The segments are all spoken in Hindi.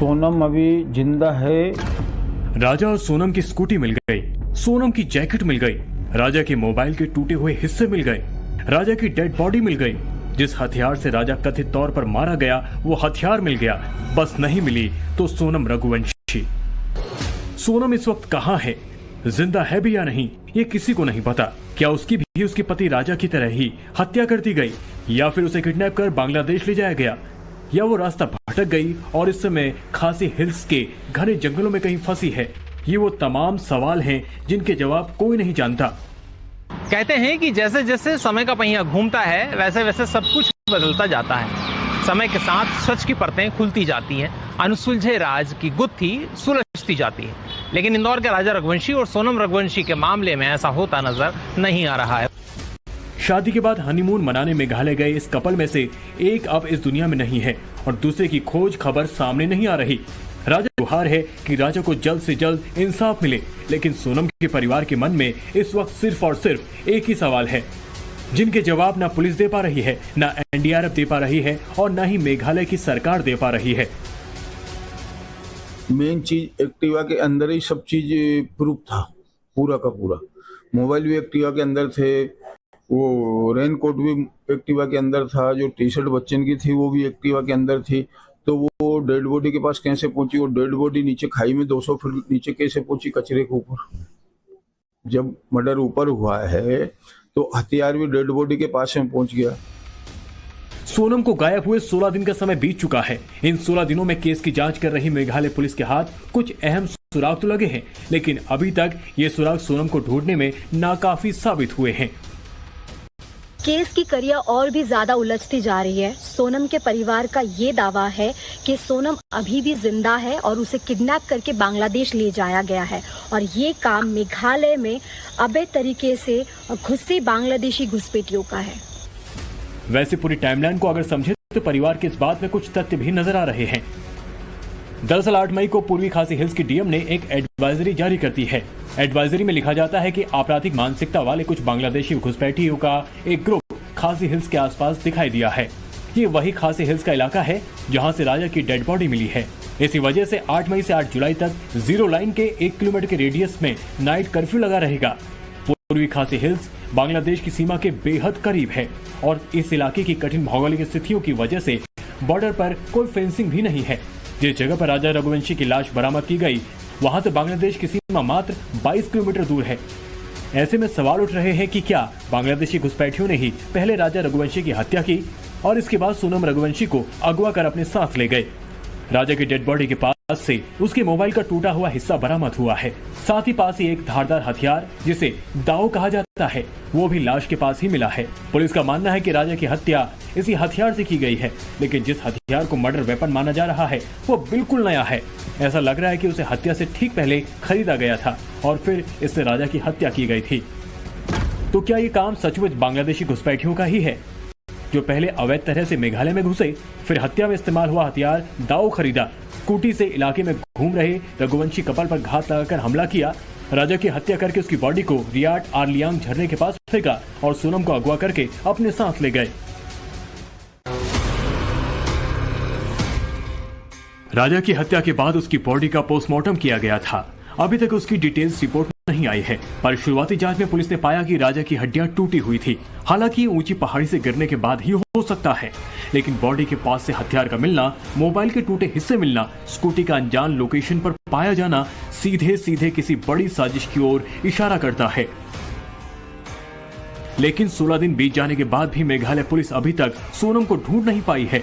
सोनम अभी जिंदा है। राजा और सोनम की स्कूटी मिल गई, सोनम की जैकेट मिल गई, राजा के मोबाइल के टूटे हुए हिस्से मिल गए, राजा की डेड बॉडी मिल गई। जिस हथियार से राजा कथित तौर पर मारा गया वो हथियार मिल गया। बस नहीं मिली तो सोनम रघुवंशी। सोनम इस वक्त कहाँ है, जिंदा है भी या नहीं, ये किसी को नहीं पता। क्या उसकी भी उसके पति राजा की तरह ही हत्या कर दी गई, या फिर उसे किडनैप कर बांग्लादेश ले जाया गया, या वो रास्ता भटक गई और इस समय खासी हिल्स के घने जंगलों में कहीं फंसी है। ये वो तमाम सवाल हैं जिनके जवाब कोई नहीं जानता। कहते हैं कि जैसे जैसे समय का पहिया घूमता है वैसे वैसे सब कुछ बदलता जाता है। समय के साथ सच की परतें खुलती जाती हैं, अनसुलझे राज की गुत्थी सुलझती जाती है। लेकिन इंदौर के राजा रघुवंशी और सोनम रघुवंशी के मामले में ऐसा होता नजर नहीं आ रहा है। शादी के बाद हनीमून मनाने मेघालय गए इस कपल में से एक अब इस दुनिया में नहीं है और दूसरे की खोज खबर सामने नहीं आ रही। राजा गुहार है कि राजा को जल्द से जल्द इंसाफ मिले, लेकिन सोनम के परिवार के मन में इस वक्त सिर्फ और सिर्फ एक ही सवाल है, जिनके जवाब ना पुलिस दे पा रही है, ना एनडीआरएफ दे पा रही है और ना ही मेघालय की सरकार दे पा रही है। मेन चीज एक्टिवा के अंदर ही सब चीज प्रूफ था, पूरा का पूरा। मोबाइल भी एक्टिवा के अंदर थे, वो रेनकोट भी एक्टिवा के अंदर था, जो टी शर्ट बच्चन की थी वो भी एक्टिवा के अंदर थी। तो वो डेड बॉडी के पास कैसे पहुंची, वो डेड बॉडी नीचे खाई में 200 फीट नीचे कैसे पहुंची कचरे के ऊपर। जब मर्डर ऊपर हुआ है तो हथियार भी डेड बॉडी के पास में पहुंच गया। सोनम को गायब हुए 16 दिन का समय बीत चुका है। इन 16 दिनों में केस की जांच कर रही मेघालय पुलिस के हाथ कुछ अहम सुराग तो लगे हैं, लेकिन अभी तक ये सुराग सोनम को ढूंढने में नाकाफी साबित हुए हैं। केस की कड़ियां और भी ज्यादा उलझती जा रही है। सोनम के परिवार का ये दावा है कि सोनम अभी भी जिंदा है और उसे किडनैप करके बांग्लादेश ले जाया गया है और ये काम मेघालय में अवैध तरीके से घुसे बांग्लादेशी घुसपैठियों का है। वैसे पूरी टाइमलाइन को अगर समझे तो परिवार के इस बात में कुछ तथ्य भी नजर आ रहे हैं। दरअसल 8 मई को पूर्वी खासी हिल्स की डीएम ने एक एडवाइजरी जारी कर दी है। एडवाइजरी में लिखा जाता है कि आपराधिक मानसिकता वाले कुछ बांग्लादेशी घुसपैठियों का एक ग्रुप खासी हिल्स के आसपास दिखाई दिया है। ये वही खासी हिल्स का इलाका है जहां से राजा की डेड बॉडी मिली है। इसी वजह से 8 मई से 8 जुलाई तक जीरो लाइन के 1 किलोमीटर के रेडियस में नाइट कर्फ्यू लगा रहेगा। पूर्वी खासी हिल्स बांग्लादेश की सीमा के बेहद करीब है और इस इलाके की कठिन भौगोलिक स्थितियों की वजह से बॉर्डर पर कोई फेंसिंग भी नहीं है। जिस जगह पर राजा रघुवंशी की लाश बरामद की गई वहां से बांग्लादेश की सीमा मात्र 22 किलोमीटर दूर है। ऐसे में सवाल उठ रहे हैं कि क्या बांग्लादेशी घुसपैठियों ने ही पहले राजा रघुवंशी की हत्या की और इसके बाद सोनम रघुवंशी को अगवा कर अपने साथ ले गए। राजा की डेड बॉडी के पास से उसके मोबाइल का टूटा हुआ हिस्सा बरामद हुआ है। साथ ही पास ही एक धारदार हथियार जिसे दाव कहा जाता है वो भी लाश के पास ही मिला है। पुलिस का मानना है कि राजा की हत्या इसी हथियार से की गई है, लेकिन जिस हथियार को मर्डर वेपन माना जा रहा है वो बिल्कुल नया है। ऐसा लग रहा है कि उसे हत्या से ठीक पहले खरीदा गया था और फिर इससे राजा की हत्या की गई थी। तो क्या ये काम सचमुच बांग्लादेशी घुसपैठियों का ही है जो पहले अवैध तरह से मेघालय में घुसे, फिर हत्या में इस्तेमाल हुआ हथियार दाव खरीदा, स्कूटी से इलाके में घूम रहे रघुवंशी कपल पर घात लगाकर हमला किया, राजा की हत्या करके उसकी बॉडी को रियाट आरलियांग झरने के पास फेंका और सोनम को अगवा करके अपने साथ ले गए। राजा की हत्या के बाद उसकी बॉडी का पोस्टमार्टम किया गया था। अभी तक उसकी डिटेल्स रिपोर्ट नहीं आई है, पर शुरुआती जांच में पुलिस ने पाया कि राजा की हड्डियां टूटी हुई थी। हालांकि ऊंची पहाड़ी से गिरने के बाद ही हो सकता है, लेकिन बॉडी के पास से हथियार का मिलना, मोबाइल के टूटे हिस्से मिलना, स्कूटी का अनजान लोकेशन पर पाया जाना सीधे सीधे किसी बड़ी साजिश की ओर इशारा करता है। लेकिन 16 दिन बीत जाने के बाद भी मेघालय पुलिस अभी तक सोनम को ढूंढ नहीं पाई है।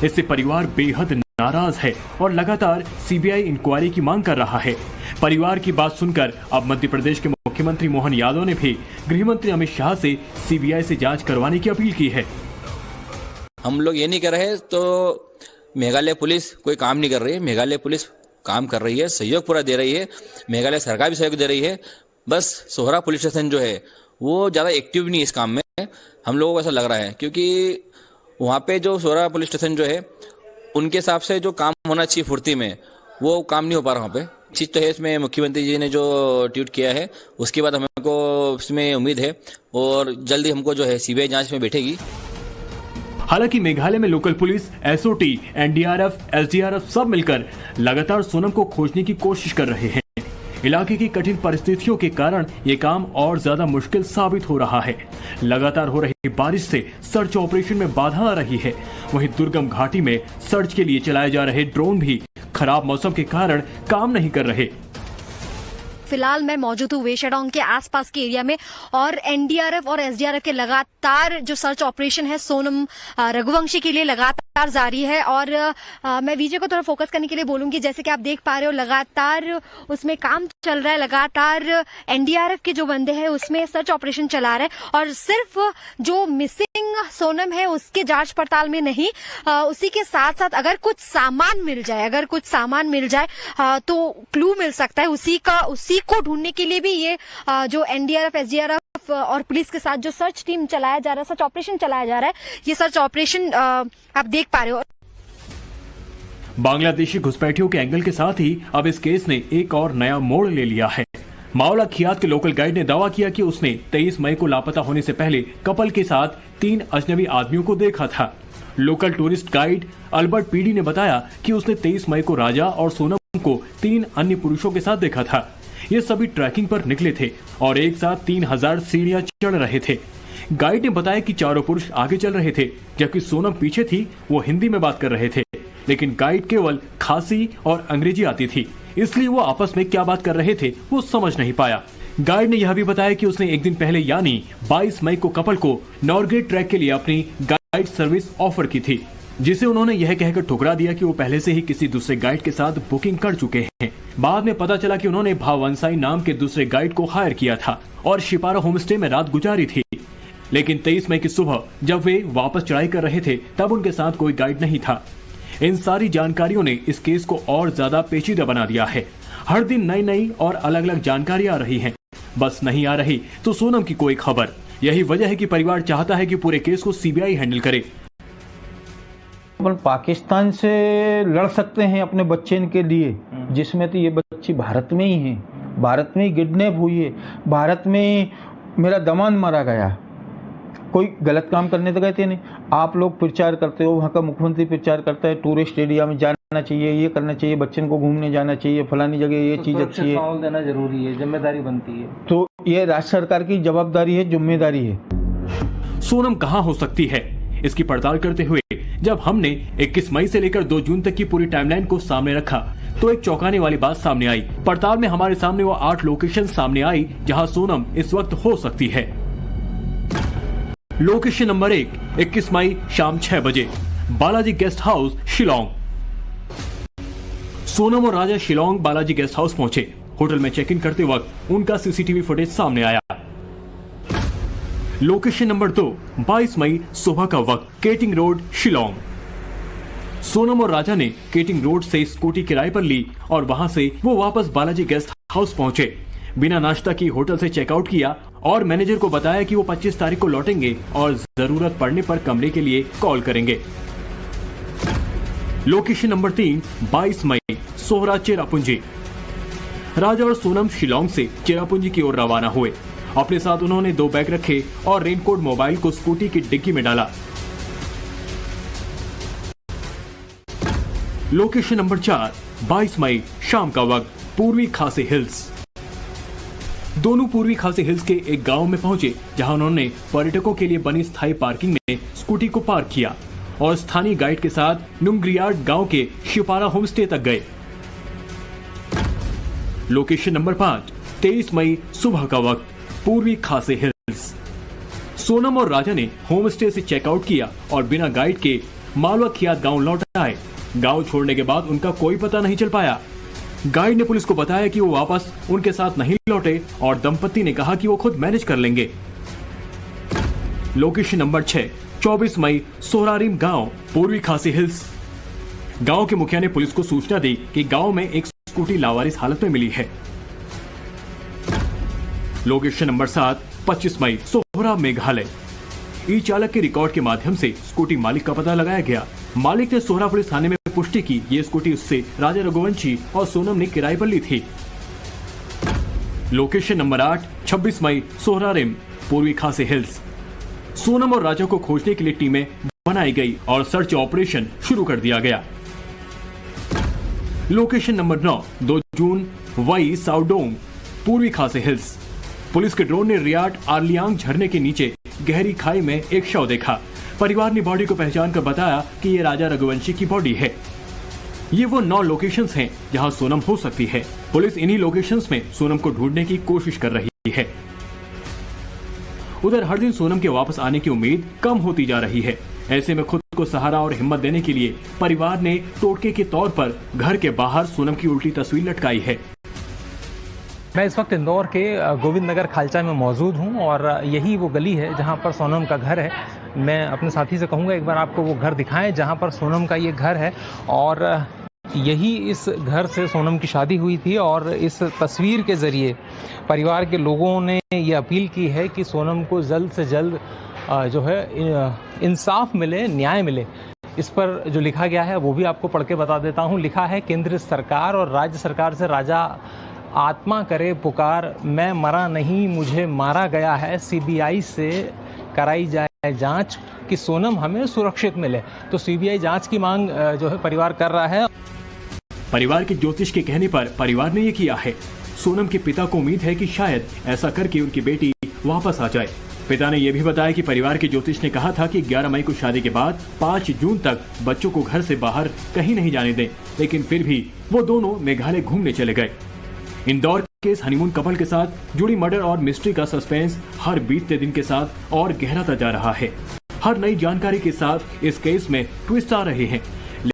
इससे परिवार बेहद नाराज है और लगातार सीबीआई इंक्वायरी की मांग कर रहा है। परिवार की बात सुनकर अब मध्य प्रदेश के मुख्यमंत्री मोहन यादव ने भी गृह मंत्री अमित शाह से सीबीआई से जांच करवाने की अपील की है। हम लोग ये नहीं कर रहे तो मेघालय पुलिस कोई काम नहीं कर रही है। मेघालय पुलिस काम कर रही है, सहयोग पूरा दे रही है, मेघालय सरकार भी सहयोग दे रही है। बस सोहरा पुलिस स्टेशन जो है वो ज़्यादा एक्टिव नहीं है इस काम में, हम लोगों को ऐसा लग रहा है, क्योंकि वहाँ पे जो सोहरा पुलिस स्टेशन जो है उनके हिसाब से जो काम होना चाहिए फुर्ती में वो काम नहीं हो पा रहा वहाँ पे। चीज़ तो है इसमें मुख्यमंत्री जी ने जो ट्वीट किया है उसके बाद हमको इसमें उम्मीद है और जल्दी हमको जो है सीबीआई जांच में बैठेगी। हालांकि मेघालय में local police, SOT, NDRF, SDRF सब मिलकर लगातार सोनम को खोजने की कोशिश कर रहे हैं। इलाके की कठिन परिस्थितियों के कारण ये काम और ज्यादा मुश्किल साबित हो रहा है। लगातार हो रही बारिश से सर्च ऑपरेशन में बाधा आ रही है। वहीं दुर्गम घाटी में सर्च के लिए चलाए जा रहे ड्रोन भी खराब मौसम के कारण काम नहीं कर रहे। फिलहाल मैं मौजूद हूँ वेशाडोंग के आसपास के एरिया में और एनडीआरएफ और एसडीआरएफ के लगातार जो सर्च ऑपरेशन है सोनम रघुवंशी के लिए लगातार जारी है। और मैं विजय को थोड़ा फोकस करने के लिए बोलूंगी, जैसे कि आप देख पा रहे हो लगातार उसमें काम चल रहा है। लगातार एनडीआरएफ के जो बंदे हैं उसमें सर्च ऑपरेशन चला रहे हैं और सिर्फ जो मिसिंग सोनम है उसके जांच पड़ताल में नहीं, उसी के साथ साथ अगर कुछ सामान मिल जाए तो क्लू मिल सकता है। उसी को ढूंढने के लिए भी ये जो एनडीआरएफ, एसडीआरएफ और पुलिस के साथ जो सर्च टीम चलाया जा रहा है, सर्च ऑपरेशन चलाया जा रहा है, ये सर्च ऑपरेशन आप देख पा रहे हो। बांग्लादेशी घुसपैठियों के एंगल के साथ ही अब इस केस ने एक और नया मोड़ ले लिया है। मावला खियात के लोकल गाइड ने दावा किया कि उसने 23 मई को लापता होने से पहले कपल के साथ 3 अजनबी आदमियों को देखा था। Local tourist guide Albert PD ने बताया कि उसने 23 मई को राजा और सोनम को 3 अन्य पुरुषों के साथ देखा था। ये सभी ट्रैकिंग पर निकले थे और एक साथ 3000 सीढ़ियां चढ़ रहे थे। गाइड ने बताया कि चारों पुरुष आगे चल रहे थे जबकि सोनम पीछे थी। वो हिंदी में बात कर रहे थे, लेकिन गाइड केवल खासी और अंग्रेजी आती थी, इसलिए वो आपस में क्या बात कर रहे थे वो समझ नहीं पाया। गाइड ने यह भी बताया कि उसने एक दिन पहले यानी 22 मई को कपल को नॉर्गेट ट्रैक के लिए अपनी गाइड सर्विस ऑफर की थी, जिसे उन्होंने यह कहकर ठुकरा दिया कि वो पहले से ही किसी दूसरे गाइड के साथ बुकिंग कर चुके हैं। बाद में पता चला कि उन्होंने भाववंसाई नाम के दूसरे गाइड को हायर किया था और शिपारा होमस्टे में रात गुजारी थी। लेकिन 23 मई की सुबह जब वे वापस चढ़ाई कर रहे थे तब उनके साथ कोई गाइड नहीं था। इन सारी जानकारियों ने इस केस को और ज्यादा पेचीदा बना दिया है। हर दिन नई नई और अलग अलग जानकारी आ रही है, बस नहीं आ रही तो सोनम की कोई खबर। यही वजह है कि परिवार चाहता है कि पूरे केस को सीबीआई हैंडल करे। अपन पाकिस्तान से लड़ सकते हैं अपने बच्चे के लिए, जिसमें तो ये बच्ची भारत में ही है, भारत में ही किडनैप हुई है, भारत में मेरा दमाद मारा गया। कोई गलत काम करने तो गए थे नहीं। आप लोग प्रचार करते हो, वहाँ का मुख्यमंत्री प्रचार करता है टूरिस्ट एरिया में जाना चाहिए, ये करना चाहिए, बच्चन को घूमने जाना चाहिए, फलानी जगह ये चीज अच्छी है, माहौल देना जरूरी है, जिम्मेदारी बनती है। तो ये राज्य सरकार की जवाबदारी है, जिम्मेदारी है। सोनम कहां हो सकती है, इसकी पड़ताल करते हुए जब हमने 21 मई से लेकर 2 जून तक की पूरी टाइमलाइन को सामने रखा तो एक चौंकाने वाली बात सामने आई। पड़ताल में हमारे सामने वो 8 लोकेशन सामने आई जहां सोनम इस वक्त हो सकती है। लोकेशन नंबर 1, 21 मई शाम 6 बजे, बालाजी गेस्ट हाउस, शिलोंग। सोनम और राजा शिलोंग बालाजी गेस्ट हाउस पहुंचे। होटल में चेक इन करते वक्त उनका सीसीटीवी फुटेज सामने आया। लोकेशन नंबर 2, 22 मई सुबह का वक्त, केटिंग रोड, शिलोंग। सोनम और राजा ने केटिंग रोड से स्कूटी किराए पर ली और वहां से वो वापस बालाजी गेस्ट हाउस पहुंचे। बिना नाश्ता की होटल से चेकआउट किया और मैनेजर को बताया कि वो 25 तारीख को लौटेंगे और जरूरत पड़ने पर कमरे के लिए कॉल करेंगे। लोकेशन नंबर 3, 22 मई, सोहरा, चेरापूंजी। राजा और सोनम शिलोंग से चेरापूंजी की ओर रवाना हुए। अपने साथ उन्होंने 2 बैग रखे और रेनकोट मोबाइल को स्कूटी की डिग्गी में डाला। लोकेशन नंबर 4, 22 मई शाम का वक्त, पूर्वी खासी हिल्स। दोनों पूर्वी खासी हिल्स के एक गांव में पहुंचे जहां उन्होंने पर्यटकों के लिए बनी स्थायी पार्किंग में स्कूटी को पार्क किया और स्थानीय गाइड के साथ नुंग्रियाड गांव के शिपारा होमस्टे तक गए। लोकेशन नंबर 5, 23 मई सुबह का वक्त, पूर्वी खासी हिल्स। सोनम और राजा ने होमस्टे से चेकआउट किया और बिना गाइड के मालवा खियात गांव लौट आए। गांव छोड़ने के बाद उनका कोई पता नहीं चल पाया। गाइड ने पुलिस को बताया कि वो वापस उनके साथ नहीं लौटे और दंपति ने कहा कि वो खुद मैनेज कर लेंगे। लोकेशन नंबर 6, 24 मई, सोहरारिम गांव, पूर्वी खासी हिल्स। गांव के मुखिया ने पुलिस को सूचना दी कि गांव में एक स्कूटी लावारिस हालत में मिली है। लोकेशन नंबर 7, 25 मई, सोहरा, मेघालय। ई चालक के रिकॉर्ड के माध्यम से स्कूटी मालिक का पता लगाया गया। मालिक ने सोहरा पुलिस थाने में पुष्टि की ये स्कूटी उससे राजा रघुवंशी और सोनम ने किराए पर ली थी। लोकेशन नंबर 8, 26 मई, सोहरारिम, पूर्वी खासी हिल्स। सोनम और राजा को खोजने के लिए टीमें बनाई गई और सर्च ऑपरेशन शुरू कर दिया गया। लोकेशन नंबर 9, 2 जून, वई साउडोंग, पूर्वी खासी हिल्स। पुलिस के ड्रोन ने रियाट आर्लियांग झरने के नीचे गहरी खाई में एक शव देखा। परिवार ने बॉडी को पहचान कर बताया कि ये राजा रघुवंशी की बॉडी है। ये वो 9 लोकेशंस हैं जहां सोनम हो सकती है। पुलिस इन्हीं लोकेशंस में सोनम को ढूंढने की कोशिश कर रही है। उधर हर दिन सोनम के वापस आने की उम्मीद कम होती जा रही है। ऐसे में खुद को सहारा और हिम्मत देने के लिए परिवार ने टोटके के तौर पर घर के बाहर सोनम की उल्टी तस्वीर लटकाई है। मैं इस वक्त इंदौर के गोविंद नगर खालचा में मौजूद हूं और यही वो गली है जहां पर सोनम का घर है। मैं अपने साथी से कहूंगा एक बार आपको वो घर दिखाएं जहां पर सोनम का ये घर है और यही इस घर से सोनम की शादी हुई थी। और इस तस्वीर के ज़रिए परिवार के लोगों ने ये अपील की है कि सोनम को जल्द से जल्द जो है इंसाफ मिले, न्याय मिले। इस पर जो लिखा गया है वो भी आपको पढ़ के बता देता हूँ। लिखा है, केंद्र सरकार और राज्य सरकार से राजा आत्मा करे पुकार, मैं मरा नहीं मुझे मारा गया है, सीबीआई से कराई जाए जांच कि सोनम हमें सुरक्षित मिले। तो सीबीआई जांच की मांग जो है परिवार कर रहा है। परिवार के ज्योतिष के कहने पर परिवार ने ये किया है। सोनम के पिता को उम्मीद है कि शायद ऐसा करके उनकी बेटी वापस आ जाए। पिता ने यह भी बताया कि परिवार के ज्योतिष ने कहा था कि 11 मई को शादी के बाद 5 जून तक बच्चों को घर से बाहर कहीं नहीं जाने दें, लेकिन फिर भी वो दोनों मेघालय घूमने चले गए। इंदौर के इस हनीमून कपल के साथ जुड़ी मर्डर और मिस्ट्री का सस्पेंस हर बीतते दिन के साथ और गहराता जा रहा है। हर नई जानकारी के साथ इस केस में ट्विस्ट आ रहे हैं।